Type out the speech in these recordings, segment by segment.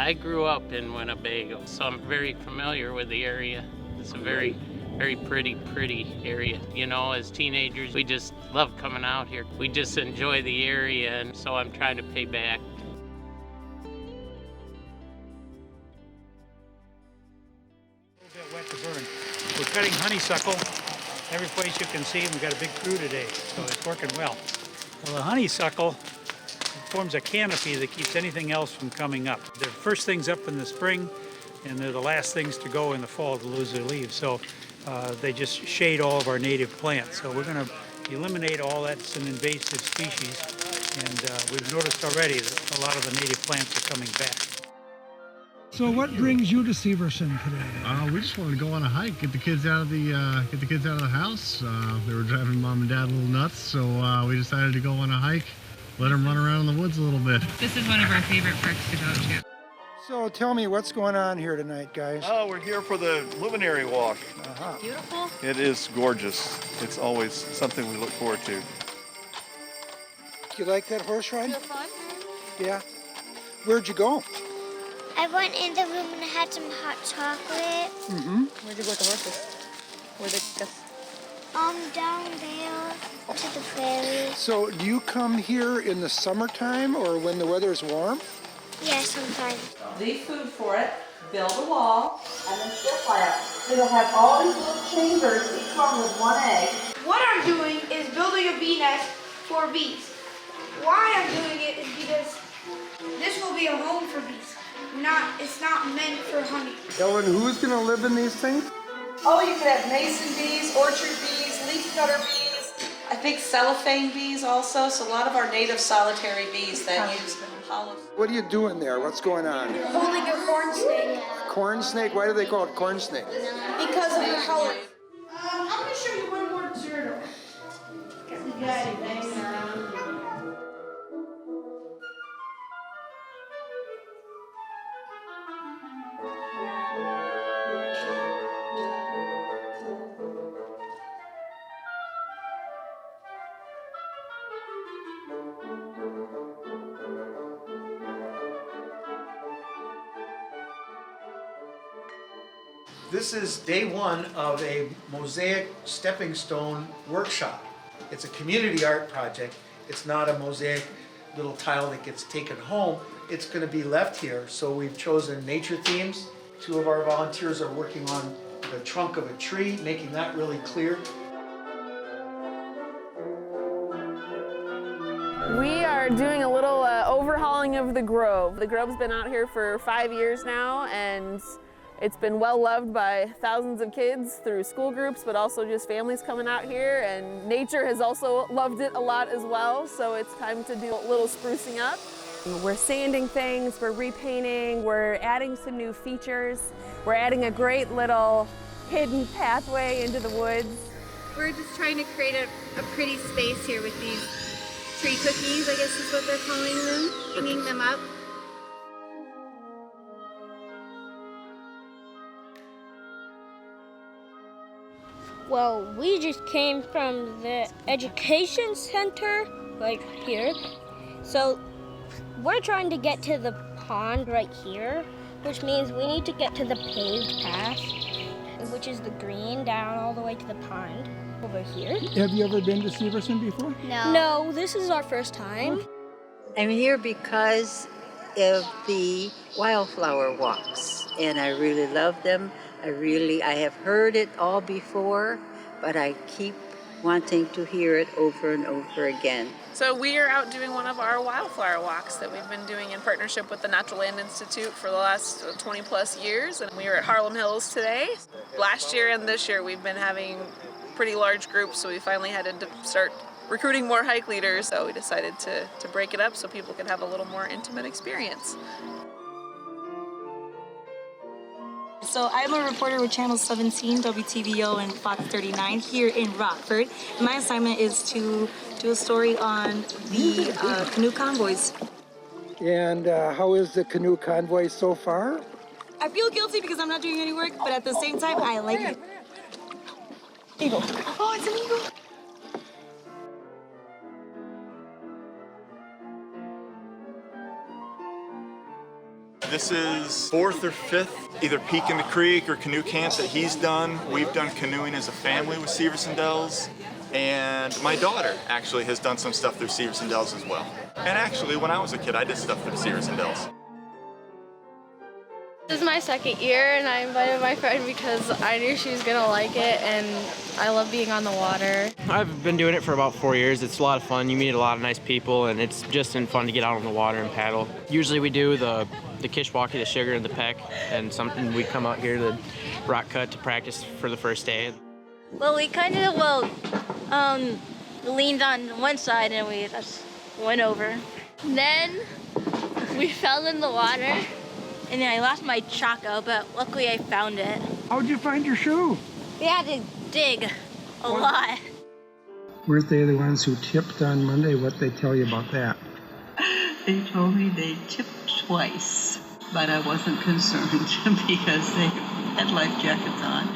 I grew up in Winnebago, so I'm very familiar with the area. It's a very pretty area. You know, as teenagers, we just love coming out here. We just enjoy the area, and so I'm trying to pay back. A little bit wet to burn. We're cutting honeysuckle. Every place you can see, we've got a big crew today, so it's working well. Well, the honeysuckle forms a canopy that keeps anything else from coming up. They're the first things up in the spring, and they're the last things to go in the fall to lose their leaves. So they just shade all of our native plants. So we're going to eliminate all that's an invasive species, and we've noticed already that a lot of the native plants are coming back. So what brings you to Severson today? We just wanted to go on a hike, get the kids out of the house. They were driving mom and dad a little nuts, so we decided to go on a hike, let them run around in the woods a little bit. This is one of our favorite parks to go to. So tell me, what's going on here tonight, guys? Oh, we're here for the LUMINARIA walk. Uh-huh. Beautiful. It is gorgeous. It's always something we look forward to. You like that horse ride? Feel fun? Yeah. Where'd you go? I went in the room and had some hot chocolate. Mm-hmm. Where'd you go with the horses? Where'd they take us? Down there to the ferry. So do you come here in the summertime or when the weather's warm? Yeah, sometimes. Leave food for it, build a wall, and then fly up. It'll have all these little chambers, each one with one egg. What I'm doing is building a bee nest for bees. Why I'm doing it is because this will be a home for bees. It's not meant for honey. Ellen, who's going to live in these things? Oh, you could have mason bees, orchard bees, leaf cutter bees. I think cellophane bees also, so a lot of our native solitary bees that use hollow. What are you doing there? What's going on? Holding a corn snake. Corn snake? Why do they call it corn snake? Because of the color. I'm going to show you one more turtle. We got it hanging around here. This is day one of a mosaic stepping stone workshop. It's a community art project. It's not a mosaic little tile that gets taken home. It's going to be left here. So we've chosen nature themes. Two of our volunteers are working on the trunk of a tree, making that really clear. We are doing a little overhauling of the Grove. The Grove's been out here for 5 years now, and it's been well loved by thousands of kids through school groups, but also just families coming out here, and nature has also loved it a lot as well, so it's time to do a little sprucing up. We're sanding things, we're repainting, we're adding some new features. We're adding a great little hidden pathway into the woods. We're just trying to create a pretty space here with these tree cookies, I guess is what they're calling them, hanging them up. Well, we just came from the education center right here. So we're trying to get to the pond right here, which means we need to get to the paved path, which is the green down all the way to the pond over here. Have you ever been to Severson before? No, this is our first time. I'm here because of the wildflower walks, and I really love them. I have heard it all before, but I keep wanting to hear it over and over again. So we are out doing one of our wildflower walks that we've been doing in partnership with the Natural Land Institute for the last 20 plus years, and we were at Harlem Hills today. Last year and this year we've been having pretty large groups, so we finally had to start recruiting more hike leaders, so we decided to break it up so people could have a little more intimate experience. So I'm a reporter with Channel 17, WTVO, and Fox 39 here in Rockford. My assignment is to do a story on the canoe convoys. And how is the canoe convoy so far? I feel guilty because I'm not doing any work, but at the same time, I like it. Eagle. Oh, it's an eagle. This is 4th or 5th, either peak in the creek or canoe camp that he's done. We've done canoeing as a family with Severson Dells. And my daughter actually has done some stuff through Severson Dells as well. And actually, when I was a kid, I did stuff through Severson Dells. This is my 2nd year, and I invited my friend because I knew she was gonna like it, and I love being on the water. I've been doing it for about 4 years. It's a lot of fun. You meet a lot of nice people, and it's just fun to get out on the water and paddle. Usually we do the Kishwaukee, the sugar, and the peck, and something we come out here to rock cut to practice for the first day. Well, we kind of leaned on one side and we just went over. Then we fell in the water. And then I lost my Chaco, but luckily I found it. How'd you find your shoe? We had to dig a lot. Weren't they the ones who tipped on Monday? What'd they tell you about that? They told me they tipped twice, but I wasn't concerned because they had life jackets on.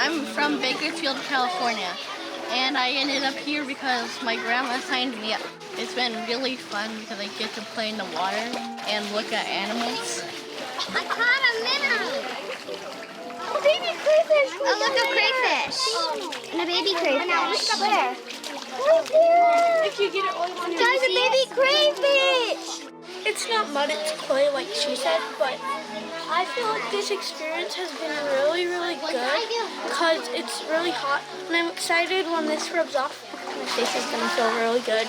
I'm from Bakersfield, California, and I ended up here because my grandma signed me up. It's been really fun because I get to play in the water and look at animals. I caught a minnow! A baby crayfish! Oh, look, a crayfish! And a baby crayfish. Where? Right there! If you get it all you want to Guys, a baby crayfish! It's not mud, it's clay like she said, but I feel like this experience has been really, really good because it's really hot, and I'm excited when this rubs off. My face is gonna feel really good.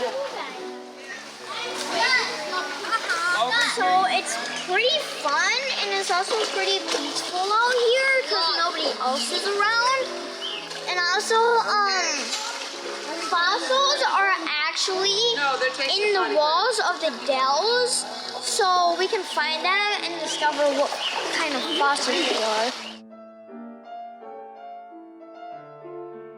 So it's pretty fun, and it's also pretty peaceful out here because nobody else is around. And also, fossils are actually in the walls of the dells, so we can find that and discover what kind of fossils they are.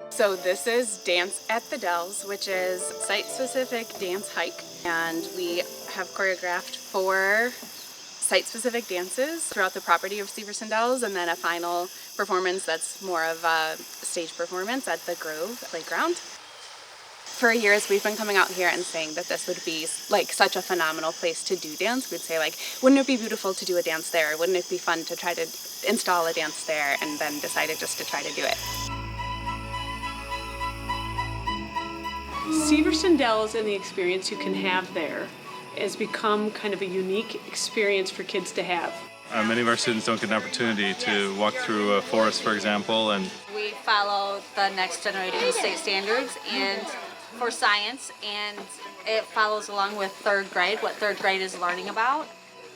So this is Dance at the Dells, which is site-specific dance hike, and we have choreographed 4 site-specific dances throughout the property of Severson Dells, and then a final performance that's more of a stage performance at the Grove Playground. For years, we've been coming out here and saying that this would be like such a phenomenal place to do dance. We'd say like, wouldn't it be beautiful to do a dance there? Wouldn't it be fun to try to install a dance there? And then decided just to try to do it. Severson Dells and the experience you can have there has become kind of a unique experience for kids to have. Many of our students don't get an opportunity to walk through a forest, for example, and we follow the next generation state standards and for science, and it follows along with 3rd grade, what 3rd grade is learning about,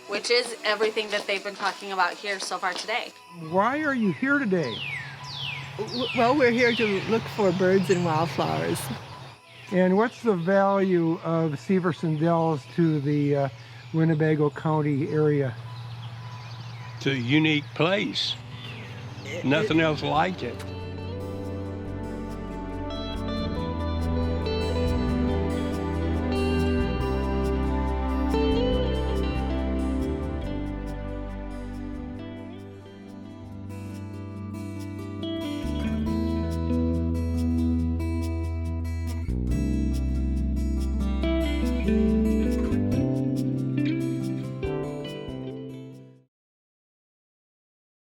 which is everything that they've been talking about here so far today. Why are you here today? Well, we're here to look for birds and wildflowers. And what's the value of Severson Dells to the Winnebago County area? It's a unique place. Nothing else like it.